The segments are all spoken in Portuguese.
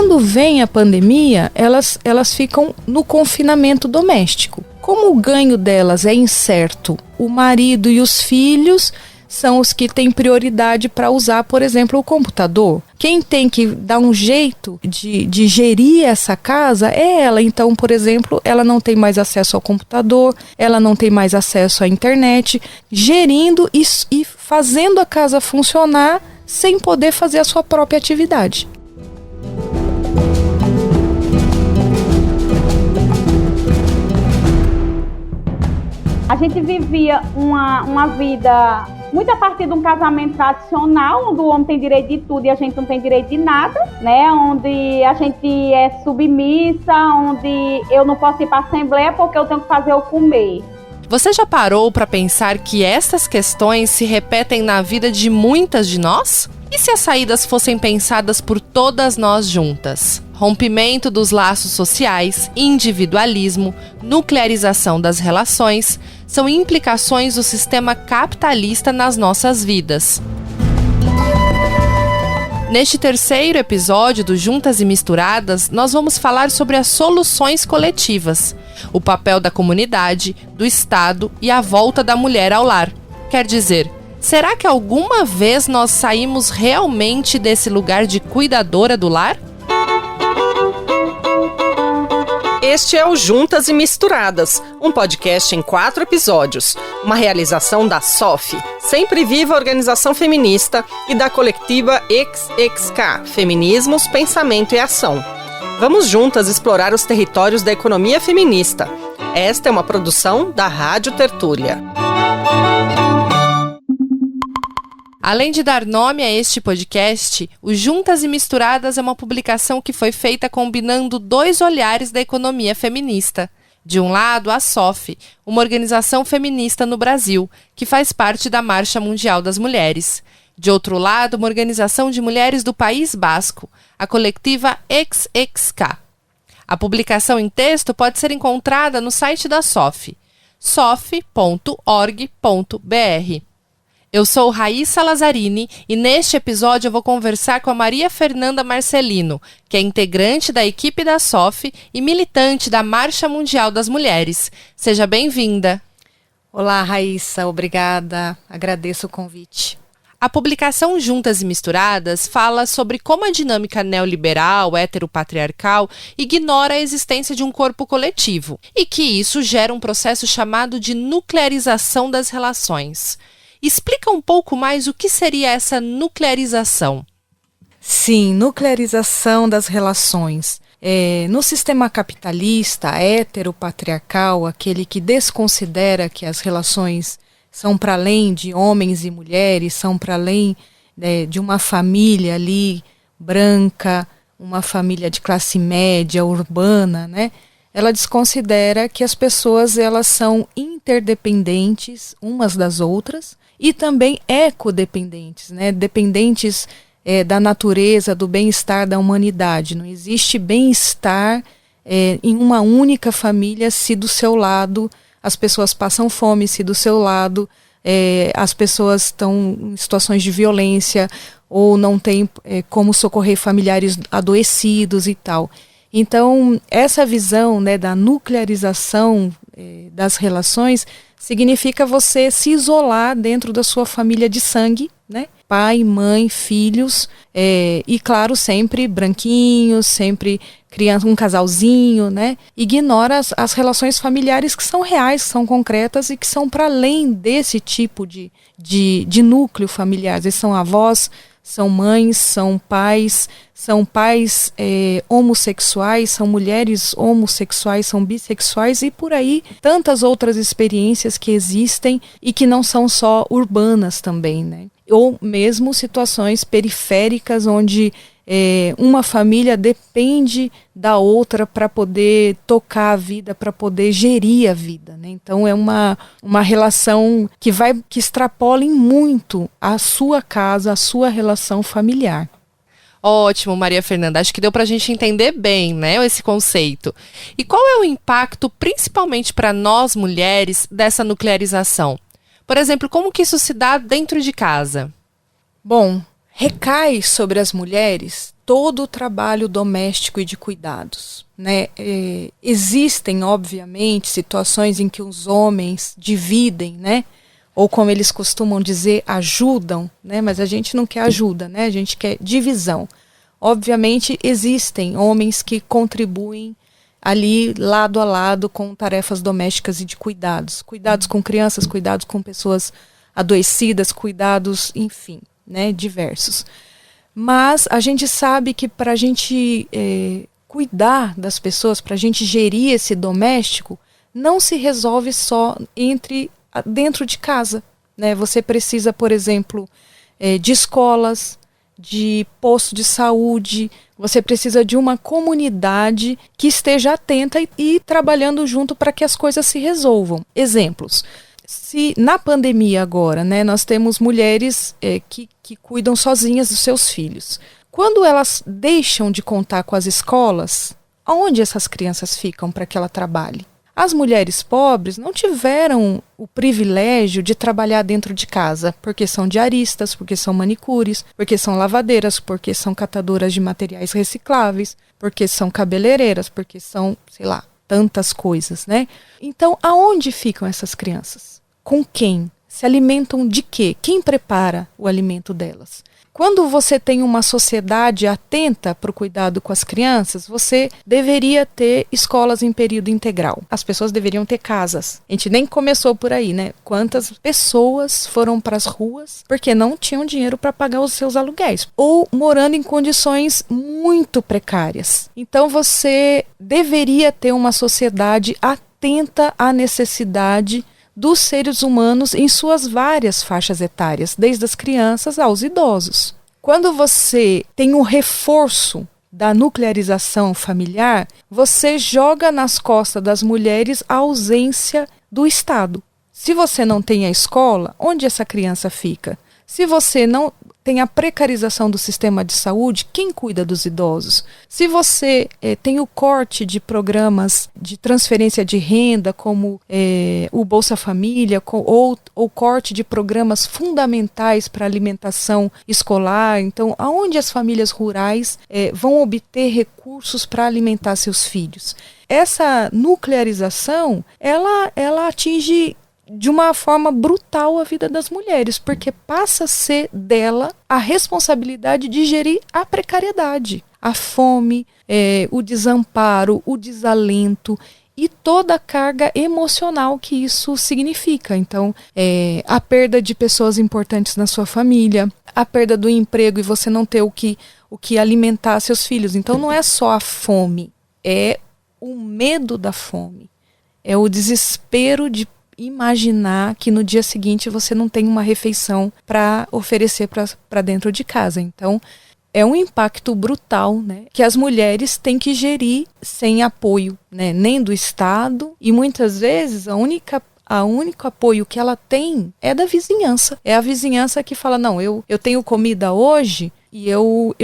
Quando vem a pandemia, elas ficam no confinamento doméstico. Como o ganho delas é incerto, o marido e os filhos são os que têm prioridade para usar, por exemplo, o computador. Quem tem que dar um jeito de gerir essa casa é ela. Então, por exemplo, ela não tem mais acesso ao computador, ela não tem mais acesso à internet, gerindo e fazendo a casa funcionar sem poder fazer a sua própria atividade. A gente vivia uma vida muito a partir de um casamento tradicional, onde o homem tem direito de tudo e a gente não tem direito de nada, né? Onde a gente é submissa, onde eu não posso ir para a assembleia porque eu tenho que fazer o comer. Você já parou para pensar que estas questões se repetem na vida de muitas de nós? E se as saídas fossem pensadas por todas nós juntas? Rompimento dos laços sociais, individualismo, nuclearização das relações são implicações do sistema capitalista nas nossas vidas. Neste terceiro episódio do Juntas e Misturadas, nós vamos falar sobre as soluções coletivas, o papel da comunidade, do Estado e a volta da mulher ao lar. Quer dizer, será que alguma vez nós saímos realmente desse lugar de cuidadora do lar? Este é o Juntas e Misturadas, um podcast em 4 episódios, uma realização da SOF, Sempre Viva Organização Feminista, e da coletiva XXK, Feminismos, Pensamento e Ação. Vamos juntas explorar os territórios da economia feminista. Esta é uma produção da Rádio Tertúlia. Além de dar nome a este podcast, o Juntas e Misturadas é uma publicação que foi feita combinando 2 olhares da economia feminista. De um lado, a SOF, uma organização feminista no Brasil, que faz parte da Marcha Mundial das Mulheres. De outro lado, uma organização de mulheres do País Basco, a coletiva XXK. A publicação em texto pode ser encontrada no site da SOF, sof.org.br. Eu sou Raíssa Lazzarini e neste episódio eu vou conversar com a Maria Fernanda Marcelino, que é integrante da equipe da SOF e militante da Marcha Mundial das Mulheres. Seja bem-vinda. Olá, Raíssa, obrigada, agradeço o convite. A publicação Juntas e Misturadas fala sobre como a dinâmica neoliberal, heteropatriarcal, ignora a existência de um corpo coletivo e que isso gera um processo chamado de nuclearização das relações. Explica um pouco mais o que seria essa nuclearização. Sim, nuclearização das relações. No sistema capitalista, heteropatriarcal, aquele que desconsidera que as relações são para além de homens e mulheres, são para além de uma família ali branca, uma família de classe média, urbana, né? Ela desconsidera que as pessoas elas são interdependentes umas das outras e também ecodependentes, né? Dependentes da natureza, do bem-estar da humanidade. Não existe bem-estar em uma única família se do seu lado as pessoas passam fome, se do seu lado as pessoas estão em situações de violência ou não tem como socorrer familiares adoecidos e tal. Então, essa visão, né, da nuclearização das relações significa você se isolar dentro da sua família de sangue, né? Pai, mãe, filhos, e claro, sempre branquinhos, sempre criança, um casalzinho, né? Ignora as relações familiares que são reais, que são concretas e que são para além desse tipo de núcleo familiar. Eles são avós, são mães, são pais homossexuais, são mulheres homossexuais, são bissexuais e por aí tantas outras experiências que existem e que não são só urbanas também, né? Ou mesmo situações periféricas onde uma família depende da outra para poder tocar a vida, para poder gerir a vida, né? Então é uma relação que extrapola em muito a sua casa, a sua relação familiar. Ótimo, Maria Fernanda. Acho que deu para a gente entender bem, né, esse conceito. E qual é o impacto, principalmente para nós mulheres, dessa nuclearização? Por exemplo, como que isso se dá dentro de casa? Bom, recai sobre as mulheres todo o trabalho doméstico e de cuidados, né? Existem, obviamente, situações em que os homens dividem, né? Ou como eles costumam dizer, ajudam, né? Mas a gente não quer ajuda, né? A gente quer divisão. Obviamente, existem homens que contribuem ali lado a lado com tarefas domésticas e de cuidados. Cuidados com crianças, cuidados com pessoas adoecidas, cuidados, enfim, né? Diversos. Mas a gente sabe que para a gente cuidar das pessoas, para a gente gerir esse doméstico, não se resolve só dentro de casa, né? Você precisa, por exemplo, de escolas, de posto de saúde, você precisa de uma comunidade que esteja atenta e trabalhando junto para que as coisas se resolvam. Exemplos. Se na pandemia agora, né, nós temos mulheres que cuidam sozinhas dos seus filhos. Quando elas deixam de contar com as escolas, aonde essas crianças ficam para que ela trabalhe? As mulheres pobres não tiveram o privilégio de trabalhar dentro de casa, porque são diaristas, porque são manicures, porque são lavadeiras, porque são catadoras de materiais recicláveis, porque são cabeleireiras, porque são, sei lá, tantas coisas, né? Então, aonde ficam essas crianças? Com quem? Se alimentam de quê? Quem prepara o alimento delas? Quando você tem uma sociedade atenta para o cuidado com as crianças, você deveria ter escolas em período integral. As pessoas deveriam ter casas. A gente nem começou por aí, né? Quantas pessoas foram para as ruas porque não tinham dinheiro para pagar os seus aluguéis ou morando em condições muito precárias. Então você deveria ter uma sociedade atenta à necessidade dos seres humanos em suas várias faixas etárias, desde as crianças aos idosos. Quando você tem um reforço da nuclearização familiar, você joga nas costas das mulheres a ausência do Estado. Se você não tem a escola, onde essa criança fica? Se você não tem a precarização do sistema de saúde, quem cuida dos idosos? Se você tem o corte de programas de transferência de renda, como o Bolsa Família, ou corte de programas fundamentais para alimentação escolar, então, aonde as famílias rurais vão obter recursos para alimentar seus filhos? Essa nuclearização, ela atinge de uma forma brutal a vida das mulheres, porque passa a ser dela a responsabilidade de gerir a precariedade, a fome, o desamparo, o desalento e toda a carga emocional que isso significa. Então, a perda de pessoas importantes na sua família, a perda do emprego e você não ter o que alimentar seus filhos. Então, não é só a fome, é o medo da fome, é o desespero de imaginar que no dia seguinte você não tem uma refeição para oferecer para dentro de casa. Então, é um impacto brutal, né, que as mulheres têm que gerir sem apoio, né, nem do Estado, e muitas vezes o único apoio que ela tem é da vizinhança. É a vizinhança que fala, não, eu tenho comida hoje e eu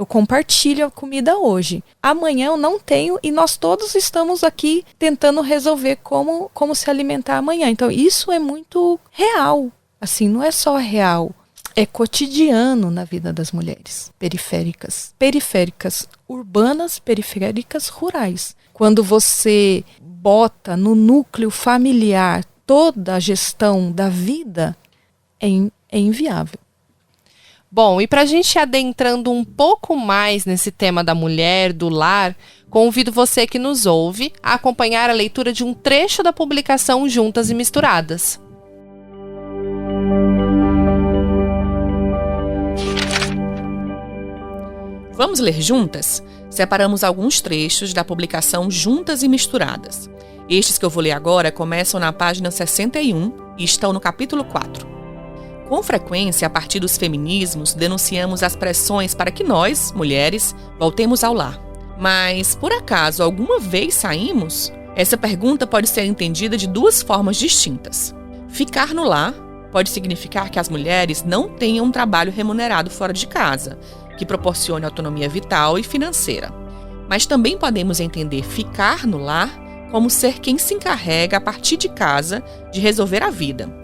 compartilho a comida hoje. Amanhã eu não tenho e nós todos estamos aqui tentando resolver como se alimentar amanhã. Então isso é muito real. Assim, não é só real, é cotidiano na vida das mulheres periféricas, urbanas, periféricas, rurais. Quando você bota no núcleo familiar toda a gestão da vida, é inviável. Bom, e para a gente ir adentrando um pouco mais nesse tema da mulher, do lar, convido você que nos ouve a acompanhar a leitura de um trecho da publicação Juntas e Misturadas. Vamos ler juntas? Separamos alguns trechos da publicação Juntas e Misturadas. Estes que eu vou ler agora começam na página 61 e estão no capítulo 4. Com frequência, a partir dos feminismos, denunciamos as pressões para que nós, mulheres, voltemos ao lar. Mas, por acaso, alguma vez saímos? Essa pergunta pode ser entendida de duas formas distintas. Ficar no lar pode significar que as mulheres não tenham um trabalho remunerado fora de casa, que proporcione autonomia vital e financeira. Mas também podemos entender ficar no lar como ser quem se encarrega, a partir de casa, de resolver a vida.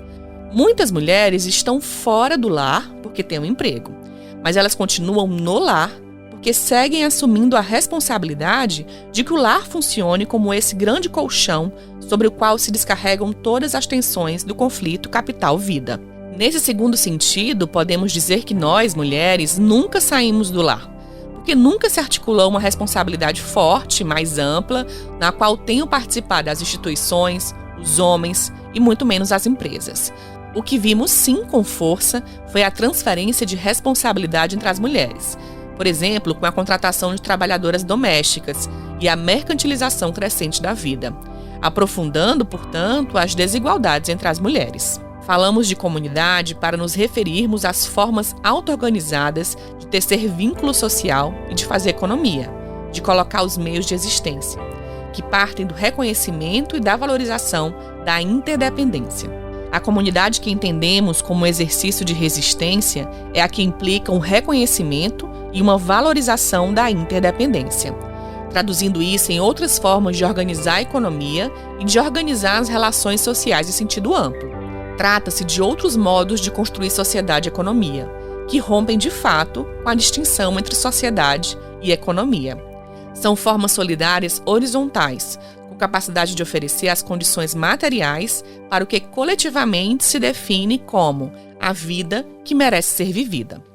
Muitas mulheres estão fora do lar porque têm um emprego, mas elas continuam no lar porque seguem assumindo a responsabilidade de que o lar funcione como esse grande colchão sobre o qual se descarregam todas as tensões do conflito capital-vida. Nesse segundo sentido, podemos dizer que nós, mulheres, nunca saímos do lar, porque nunca se articulou uma responsabilidade forte, mais ampla, na qual tenham participado as instituições, os homens e muito menos as empresas. O que vimos sim com força foi a transferência de responsabilidade entre as mulheres, por exemplo, com a contratação de trabalhadoras domésticas e a mercantilização crescente da vida, aprofundando, portanto, as desigualdades entre as mulheres. Falamos de comunidade para nos referirmos às formas auto-organizadas de tecer vínculo social e de fazer economia, de colocar os meios de existência, que partem do reconhecimento e da valorização da interdependência. A comunidade que entendemos como exercício de resistência é a que implica um reconhecimento e uma valorização da interdependência, traduzindo isso em outras formas de organizar a economia e de organizar as relações sociais em sentido amplo. Trata-se de outros modos de construir sociedade e economia, que rompem de fato com a distinção entre sociedade e economia. São formas solidárias horizontais, com capacidade de oferecer as condições materiais para o que coletivamente se define como a vida que merece ser vivida.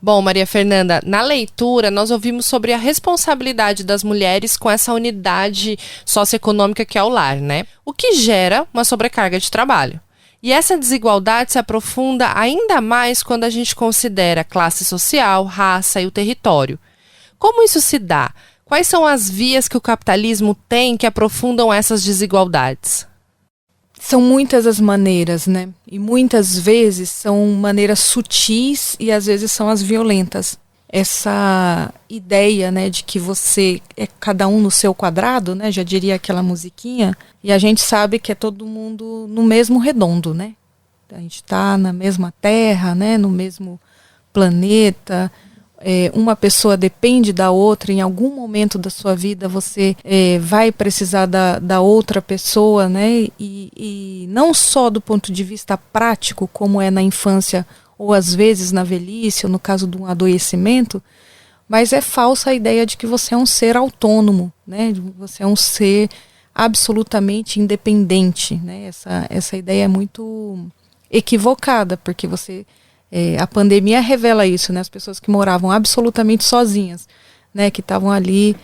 Bom, Maria Fernanda, na leitura nós ouvimos sobre a responsabilidade das mulheres com essa unidade socioeconômica que é o lar, né? O que gera uma sobrecarga de trabalho. E essa desigualdade se aprofunda ainda mais quando a gente considera classe social, raça e o território. Como isso se dá? Quais são as vias que o capitalismo tem que aprofundam essas desigualdades? São muitas as maneiras, né? E muitas vezes são maneiras sutis e às vezes são as violentas. Essa ideia, né, de que você é cada um no seu quadrado, né? Já diria aquela musiquinha. E a gente sabe que é todo mundo no mesmo redondo, né? A gente está na mesma terra, né? No mesmo planeta. Uma pessoa depende da outra, em algum momento da sua vida você vai precisar da outra pessoa, né? E não só do ponto de vista prático, como é na infância ou às vezes na velhice, ou no caso de um adoecimento, mas é falsa a ideia de que você é um ser autônomo, né? Você é um ser absolutamente independente, né? Essa ideia é muito equivocada, porque a pandemia revela isso, né? As pessoas que moravam absolutamente sozinhas, né? Que estavam ali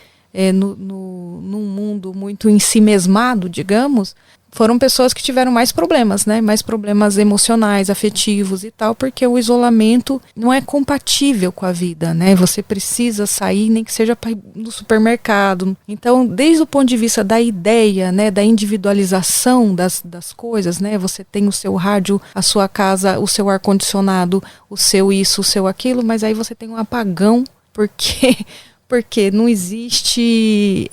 num mundo muito ensimesmado, digamos, foram pessoas que tiveram mais problemas, né? Mais problemas emocionais, afetivos e tal, porque o isolamento não é compatível com a vida, né? Você precisa sair, nem que seja para ir no supermercado. Então, desde o ponto de vista da ideia, né? Da individualização das coisas, né? Você tem o seu rádio, a sua casa, o seu ar-condicionado, o seu isso, o seu aquilo, mas aí você tem um apagão, porque não existe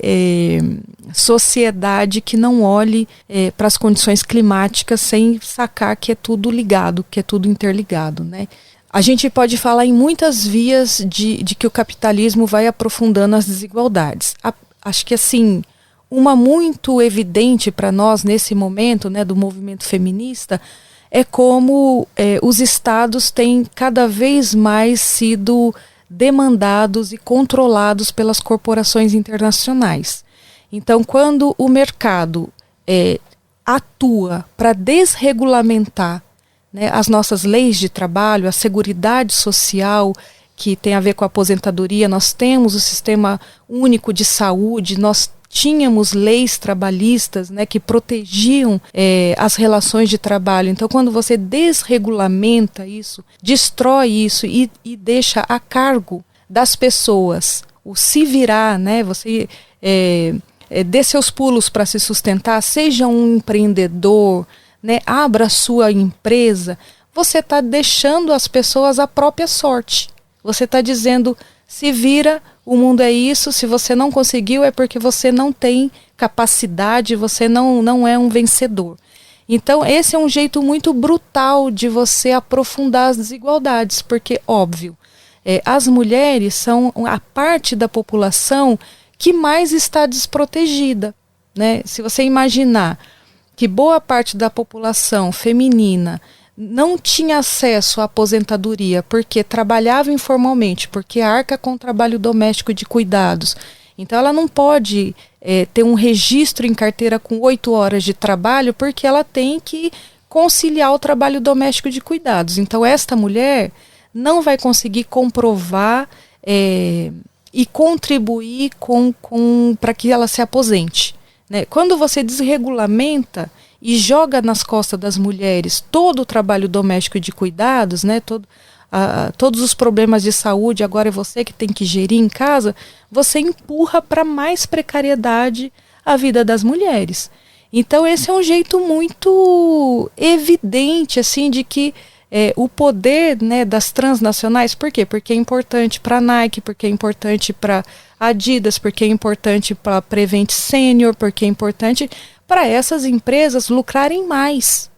sociedade que não olhe para as condições climáticas sem sacar que é tudo ligado, que é tudo interligado, né? A gente pode falar em muitas vias de que o capitalismo vai aprofundando as desigualdades. Acho que assim, uma muito evidente para nós nesse momento, né, do movimento feminista, é como os estados têm cada vez mais sido demandados e controlados pelas corporações internacionais. Então, quando o mercado atua para desregulamentar, né, as nossas leis de trabalho, a seguridade social, que tem a ver com a aposentadoria, nós temos o Sistema Único de Saúde, nós tínhamos leis trabalhistas, né, que protegiam as relações de trabalho. Então, quando você desregulamenta isso, destrói isso e deixa a cargo das pessoas o se virar, né, você dê seus pulos para se sustentar, seja um empreendedor, né, abra a sua empresa, você está deixando as pessoas à própria sorte. Você está dizendo, se vira, o mundo é isso, se você não conseguiu é porque você não tem capacidade, você não é um vencedor. Então esse é um jeito muito brutal de você aprofundar as desigualdades, porque, óbvio, as mulheres são a parte da população que mais está desprotegida, né? Se você imaginar que boa parte da população feminina não tinha acesso à aposentadoria porque trabalhava informalmente, porque arca com o trabalho doméstico de cuidados. Então ela não pode ter um registro em carteira com 8 horas de trabalho porque ela tem que conciliar o trabalho doméstico de cuidados. Então esta mulher não vai conseguir comprovar e contribuir para que ela se aposente, né? Quando você desregulamenta e joga nas costas das mulheres todo o trabalho doméstico de cuidados, né, todos os problemas de saúde, agora é você que tem que gerir em casa, você empurra para mais precariedade a vida das mulheres. Então esse é um jeito muito evidente assim, de que o poder, né, das transnacionais, por quê? Porque é importante para a Nike, porque é importante para a Adidas, porque é importante para a Prevent Senior, porque é importante para essas empresas lucrarem mais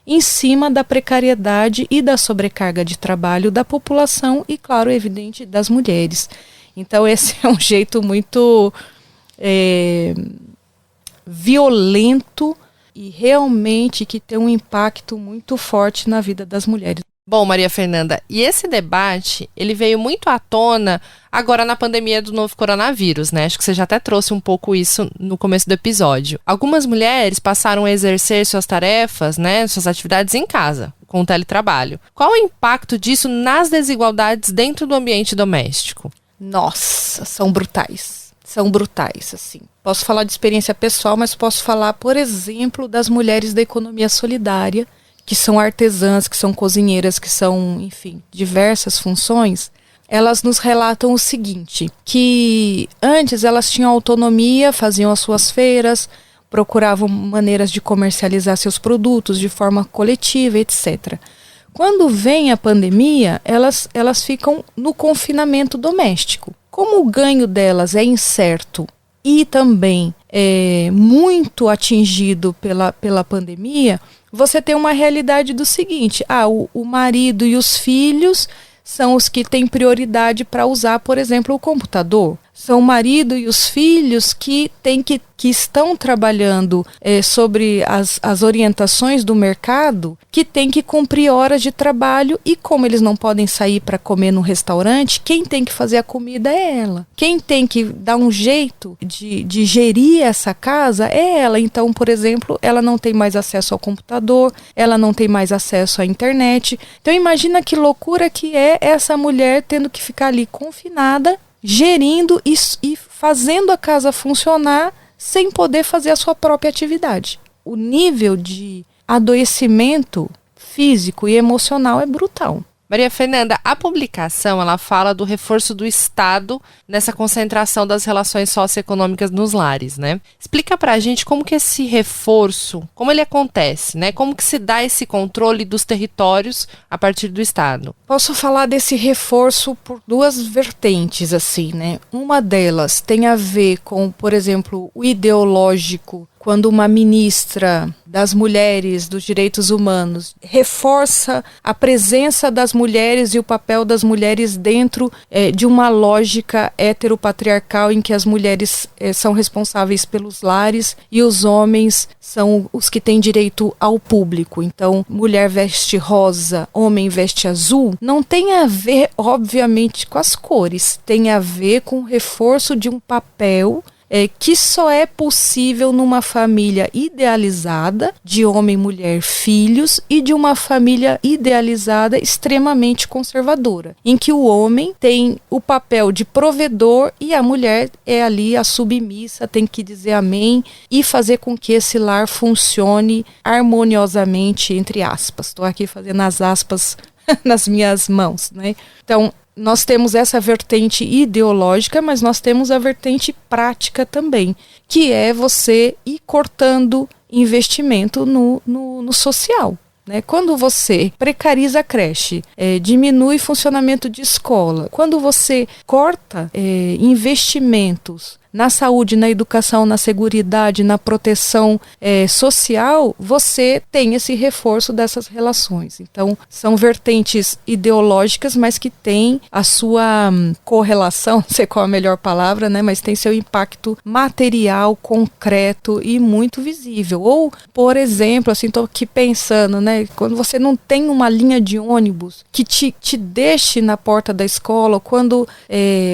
em cima da precariedade e da sobrecarga de trabalho da população e, claro, evidente, das mulheres. Então esse é um jeito muito violento e realmente que tem um impacto muito forte na vida das mulheres. Bom, Maria Fernanda, e esse debate, ele veio muito à tona agora na pandemia do novo coronavírus, né? Acho que você já até trouxe um pouco isso no começo do episódio. Algumas mulheres passaram a exercer suas tarefas, né, suas atividades em casa, com o teletrabalho. Qual o impacto disso nas desigualdades dentro do ambiente doméstico? Nossa, são brutais. São brutais, assim. Posso falar de experiência pessoal, mas posso falar, por exemplo, das mulheres da economia solidária, que são artesãs, que são cozinheiras, que são, enfim, diversas funções. Elas nos relatam o seguinte, que antes elas tinham autonomia, faziam as suas feiras, procuravam maneiras de comercializar seus produtos de forma coletiva, etc. Quando vem a pandemia, elas ficam no confinamento doméstico. Como o ganho delas é incerto e também muito atingido pela pandemia, você tem uma realidade do seguinte, o marido e os filhos são os que têm prioridade para usar, por exemplo, o computador. São o marido e os filhos que estão trabalhando sobre as orientações do mercado, que tem que cumprir horas de trabalho e como eles não podem sair para comer no restaurante, quem tem que fazer a comida é ela. Quem tem que dar um jeito de gerir essa casa é ela. Então, por exemplo, ela não tem mais acesso ao computador, ela não tem mais acesso à internet. Então, imagina que loucura que é essa mulher tendo que ficar ali confinada, gerindo e fazendo a casa funcionar sem poder fazer a sua própria atividade. O nível de adoecimento físico e emocional é brutal. Maria Fernanda, a publicação ela fala do reforço do Estado nessa concentração das relações socioeconômicas nos lares, né? Explica pra gente como que esse reforço, como ele acontece, né? Como que se dá esse controle dos territórios a partir do Estado? Posso falar desse reforço por duas vertentes, assim, né? Uma delas tem a ver com, por exemplo, o ideológico, quando uma ministra das mulheres, dos direitos humanos, reforça a presença das mulheres e o papel das mulheres dentro de uma lógica heteropatriarcal em que as mulheres são responsáveis pelos lares e os homens são os que têm direito ao público. Então, mulher veste rosa, homem veste azul, não tem a ver, obviamente, com as cores, tem a ver com o reforço de um papel que só é possível numa família idealizada, de homem, mulher, filhos, e de uma família idealizada extremamente conservadora, em que o homem tem o papel de provedor e a mulher é ali a submissa, tem que dizer amém e fazer com que esse lar funcione harmoniosamente, entre aspas. Estou aqui fazendo as aspas nas minhas mãos, né? Então, nós temos essa vertente ideológica, mas nós temos a vertente prática também, que é você ir cortando investimento no social, né? Quando você precariza a creche, diminui funcionamento de escola, quando você corta investimentos na saúde, na educação, na seguridade, na proteção social, você tem esse reforço dessas relações. Então, são vertentes ideológicas, mas que têm a sua correlação, não sei qual a melhor palavra, né, mas tem seu impacto material, concreto e muito visível. Ou, por exemplo, assim, estou aqui pensando, né, quando você não tem uma linha de ônibus que te deixe na porta da escola, quando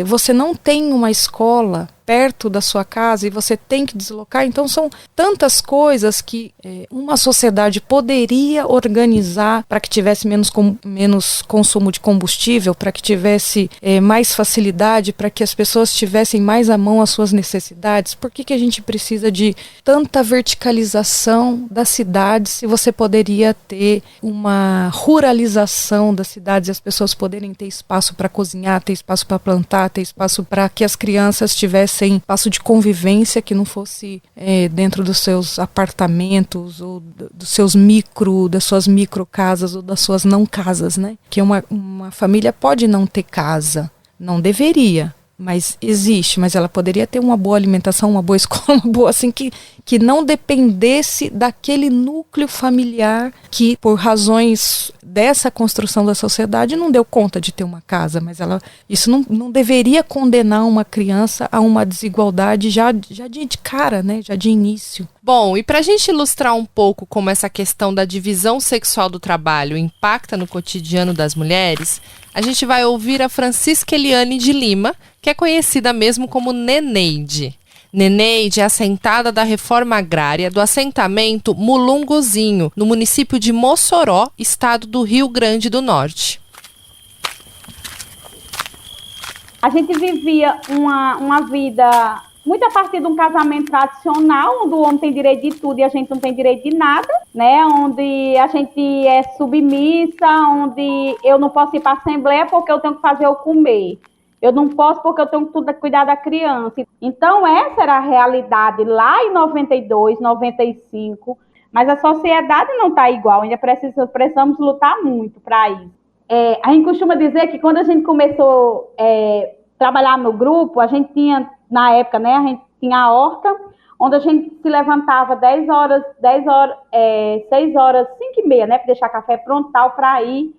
você não tem uma escola perto da sua casa e você tem que deslocar. Então são tantas coisas que uma sociedade poderia organizar para que tivesse menos consumo de combustível, para que tivesse mais facilidade, para que as pessoas tivessem mais à mão as suas necessidades. Por que a gente precisa de tanta verticalização das cidades se você poderia ter uma ruralização das cidades e as pessoas poderem ter espaço para cozinhar, ter espaço para plantar, ter espaço para que as crianças tivessem espaço de convivência que não fosse dentro dos seus apartamentos ou das suas micro casas ou das suas não casas, né? Que uma família pode não ter casa, não deveria, mas existe, mas ela poderia ter uma boa alimentação, uma boa escola, uma boa, assim, que não dependesse daquele núcleo familiar que, por razões dessa construção da sociedade, não deu conta de ter uma casa, mas isso não deveria condenar uma criança a uma desigualdade já de cara, né, já de início. Bom, e para a gente ilustrar um pouco como essa questão da divisão sexual do trabalho impacta no cotidiano das mulheres, a gente vai ouvir a Francisca Eliane de Lima, que é conhecida mesmo como Neneide. Neneide é assentada da reforma agrária do assentamento Mulunguzinho, no município de Mossoró, estado do Rio Grande do Norte. A gente vivia uma vida muito a partir de um casamento tradicional, onde o homem tem direito de tudo e a gente não tem direito de nada, né? Onde a gente é submissa, onde eu não posso ir para a assembleia porque eu tenho que fazer eu comer. Eu não posso porque eu tenho que cuidar da criança. Então, essa era a realidade lá em 92, 95. Mas a sociedade não está igual. Ainda precisamos lutar muito para isso. A gente costuma dizer que quando a gente começou a trabalhar no grupo, a gente tinha, na época, né, a gente tinha a horta, onde a gente se levantava 6 horas, 5h30, né, para deixar café pronto para ir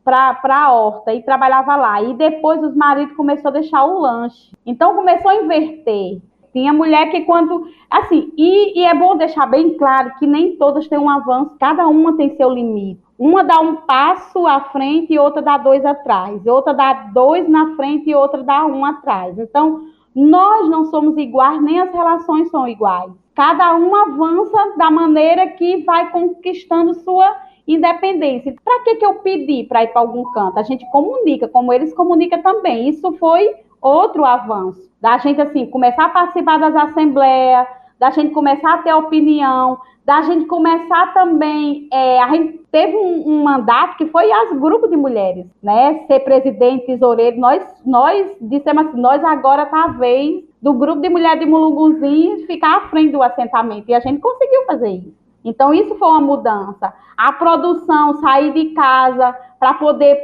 para a horta, e trabalhava lá. E depois os maridos começaram a deixar o lanche. Então começou a inverter. Tinha mulher que quando... Assim, e é bom deixar bem claro que nem todas têm um avanço, cada uma tem seu limite. Uma dá um passo à frente e outra dá 2 atrás. Outra dá 2 na frente e outra dá 1 atrás. Então, nós não somos iguais, nem as relações são iguais. Cada um avança da maneira que vai conquistando sua independência. Para que eu pedi para ir para algum canto? A gente comunica, como eles comunicam também. Isso foi outro avanço. Da gente, assim, começar a participar das assembleias, da gente começar a ter opinião, da gente começar também... a gente teve um mandato que foi as grupos de mulheres, né? Ser presidente, tesoureiro. Nós dissemos assim, nós agora tá a vez do grupo de mulheres de Mulunguzinho ficar à frente do assentamento. E a gente conseguiu fazer isso. Então, isso foi uma mudança. A produção, sair de casa para poder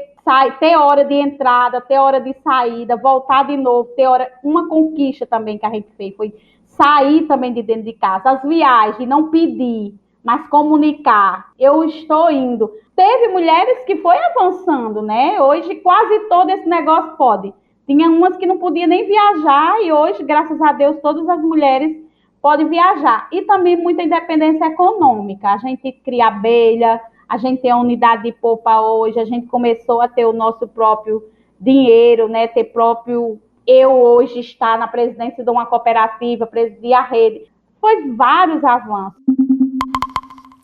ter hora de entrada, ter hora de saída, voltar de novo, ter hora... Uma conquista também que a gente fez foi sair também de dentro de casa. As viagens, não pedir, mas comunicar. Eu estou indo. Teve mulheres que foi avançando, né? Hoje quase todo esse negócio pode. Tinha umas que não podiam nem viajar e hoje, graças a Deus, todas as mulheres podem viajar. E também muita independência econômica. A gente cria abelha, a gente tem a unidade de polpa hoje, a gente começou a ter o nosso próprio dinheiro, né? Ter próprio... Eu hoje estar na presidência de uma cooperativa, presidir a rede. Foi vários avanços.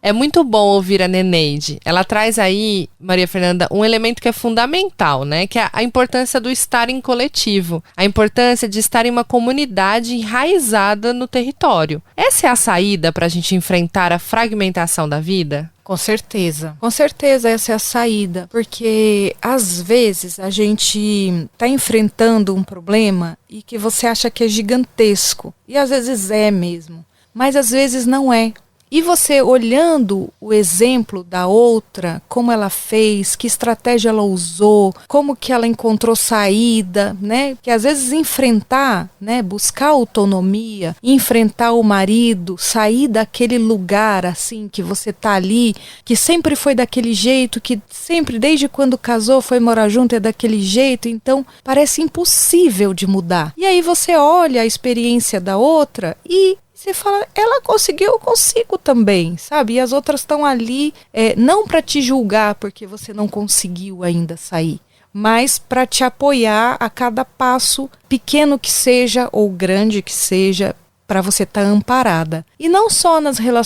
É muito bom ouvir a Neneide. Ela traz aí, Maria Fernanda, um elemento que é fundamental, né? Que é a importância do estar em coletivo. A importância de estar em uma comunidade enraizada no território. Essa é a saída para a gente enfrentar a fragmentação da vida? Com certeza essa é a saída, porque às vezes a gente está enfrentando um problema e que você acha que é gigantesco, e às vezes é mesmo, mas às vezes não é. E você olhando o exemplo da outra, como ela fez, que estratégia ela usou, como que ela encontrou saída, né? Que às vezes enfrentar, né? Buscar autonomia, enfrentar o marido, sair daquele lugar assim que você tá ali, que sempre foi daquele jeito, que sempre desde quando casou foi morar junto é daquele jeito, então parece impossível de mudar. E aí você olha a experiência da outra e você fala, ela conseguiu, eu consigo também, sabe? E as outras estão ali, não para te julgar porque você não conseguiu ainda sair, mas para te apoiar a cada passo, pequeno que seja ou grande que seja, para você estar amparada. E não só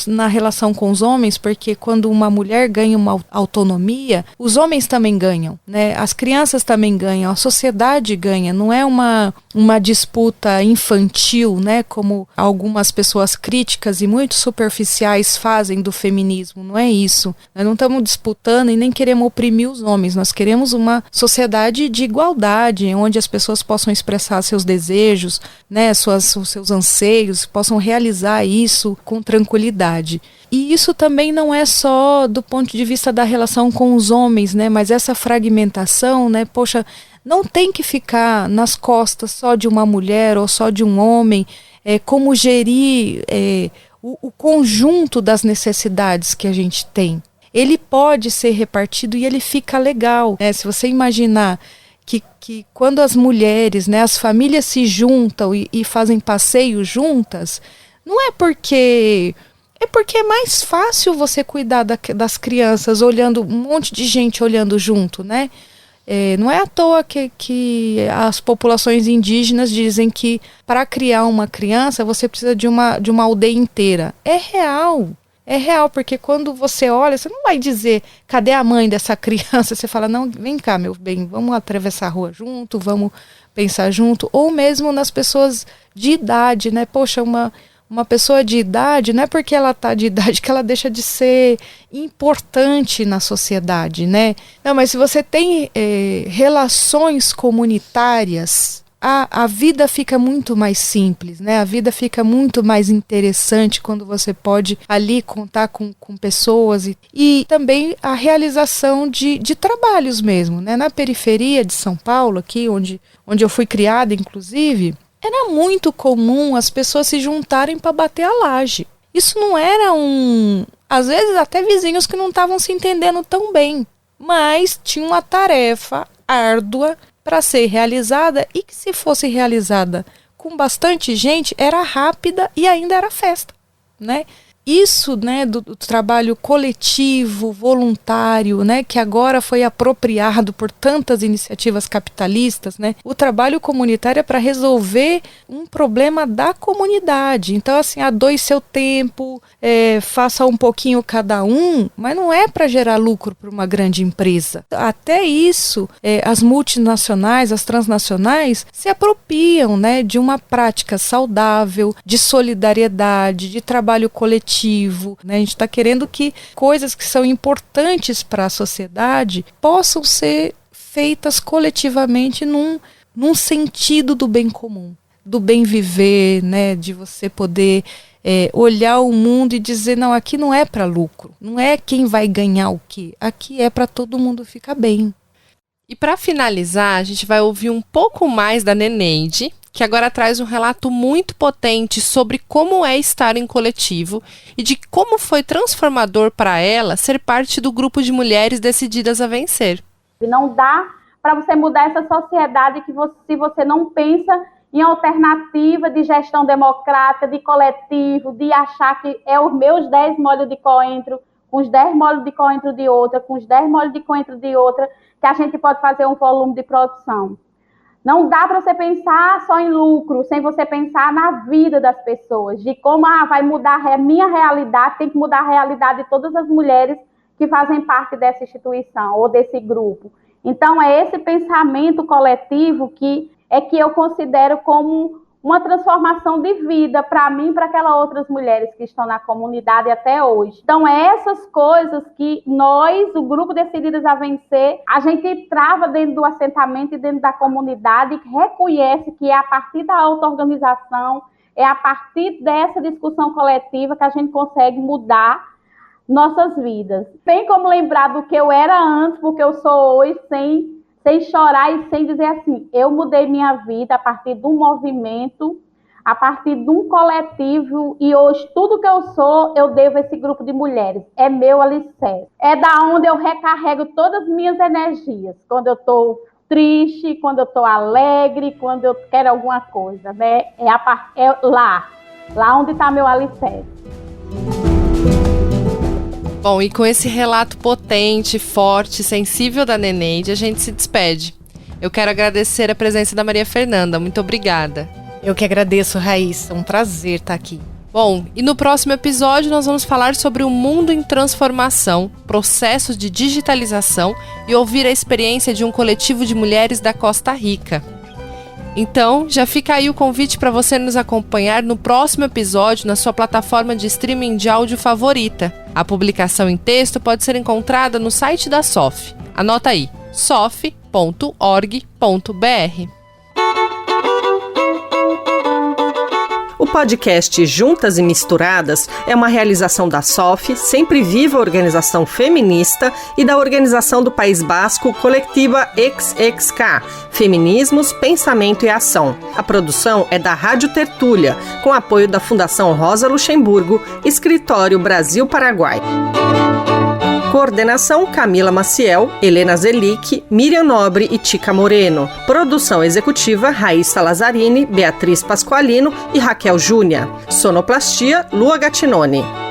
na relação com os homens, porque quando uma mulher ganha uma autonomia, os homens também ganham, né? As crianças também ganham, a sociedade ganha. Não é uma disputa infantil, né? Como algumas pessoas críticas e muito superficiais fazem do feminismo. Não é isso. Nós não estamos disputando e nem queremos oprimir os homens. Nós queremos uma sociedade de igualdade, onde as pessoas possam expressar seus desejos, né? Os seus anseios, possam realizar isso com tranquilidade. E isso também não é só do ponto de vista da relação com os homens, né? Mas essa fragmentação, né? Poxa, não tem que ficar nas costas só de uma mulher ou só de um homem, como gerir o conjunto das necessidades que a gente tem. Ele pode ser repartido e ele fica legal, né? Se você imaginar que quando as mulheres, né, as famílias se juntam e fazem passeio juntas, não é porque... É porque é mais fácil você cuidar das crianças olhando, um monte de gente olhando junto, né? Não é à toa que as populações indígenas dizem que para criar uma criança você precisa de uma aldeia inteira. É real. É real, porque quando você olha, você não vai dizer, cadê a mãe dessa criança? Você fala, não, vem cá, meu bem, vamos atravessar a rua junto, vamos pensar junto. Ou mesmo nas pessoas de idade, né? Poxa, uma pessoa de idade, não é porque ela está de idade que ela deixa de ser importante na sociedade, né? Não, mas se você tem relações comunitárias, a vida fica muito mais simples, né? A vida fica muito mais interessante quando você pode ali contar com pessoas e também a realização de trabalhos mesmo, né? Na periferia de São Paulo, aqui onde eu fui criada, inclusive, era muito comum as pessoas se juntarem para bater a laje. Isso não era às vezes até vizinhos que não estavam se entendendo tão bem, mas tinha uma tarefa árdua para ser realizada e que se fosse realizada com bastante gente, era rápida e ainda era festa, né? Isso, né, do trabalho coletivo, voluntário, né, que agora foi apropriado por tantas iniciativas capitalistas, né? O trabalho comunitário é para resolver um problema da comunidade. Então, assim, doe seu tempo, faça um pouquinho cada um, mas não é para gerar lucro para uma grande empresa. Até isso, as multinacionais, as transnacionais, se apropriam, né, de uma prática saudável, de solidariedade, de trabalho coletivo. Né? A gente está querendo que coisas que são importantes para a sociedade possam ser feitas coletivamente num sentido do bem comum, do bem viver, né? De você poder olhar o mundo e dizer, não, aqui não é para lucro, não é quem vai ganhar o quê, aqui é para todo mundo ficar bem. E para finalizar, a gente vai ouvir um pouco mais da Neneide, que agora traz um relato muito potente sobre como é estar em coletivo e de como foi transformador para ela ser parte do grupo de mulheres decididas a vencer. Não dá para você mudar essa sociedade se você não pensa em alternativa de gestão democrática, de coletivo, de achar que é os meus 10 molhos de coentro, com os 10 molhos de coentro de outra, com os 10 molhos de coentro de outra, que a gente pode fazer um volume de produção. Não dá para você pensar só em lucro, sem você pensar na vida das pessoas, de como vai mudar a minha realidade, tem que mudar a realidade de todas as mulheres que fazem parte dessa instituição ou desse grupo. Então, é esse pensamento coletivo que eu considero como uma transformação de vida para mim e para aquelas outras mulheres que estão na comunidade até hoje. Então, essas coisas que nós, o Grupo Decididas a Vencer, a gente trava dentro do assentamento e dentro da comunidade, reconhece que é a partir da auto-organização, é a partir dessa discussão coletiva que a gente consegue mudar nossas vidas. Tem como lembrar do que eu era antes, porque eu sou hoje, sem chorar e sem dizer assim, eu mudei minha vida a partir de um movimento, a partir de um coletivo, e hoje tudo que eu sou, eu devo a esse grupo de mulheres. É meu alicerce. É da onde eu recarrego todas as minhas energias. Quando eu estou triste, quando eu estou alegre, quando eu quero alguma coisa, né? É lá onde está meu alicerce. Bom, e com esse relato potente, forte, sensível da Neneide, a gente se despede. Eu quero agradecer a presença da Maria Fernanda. Muito obrigada. Eu que agradeço, Raíssa. Um prazer estar aqui. Bom, e no próximo episódio nós vamos falar sobre o mundo em transformação, processos de digitalização e ouvir a experiência de um coletivo de mulheres da Costa Rica. Então, já fica aí o convite para você nos acompanhar no próximo episódio na sua plataforma de streaming de áudio favorita. A publicação em texto pode ser encontrada no site da SOF. Anota aí, sof.org.br. O podcast Juntas e Misturadas é uma realização da SOF, Sempre Viva Organização Feminista, e da Organização do País Basco Colectiva XXK, Feminismos, Pensamento e Ação. A produção é da Rádio Tertúlia, com apoio da Fundação Rosa Luxemburgo, Escritório Brasil-Paraguai. Coordenação Camila Maciel, Helena Zelic, Miriam Nobre e Tica Moreno. Produção executiva Raíssa Lazzarini, Beatriz Pasqualino e Raquel Júnia. Sonoplastia Lua Gattinoni.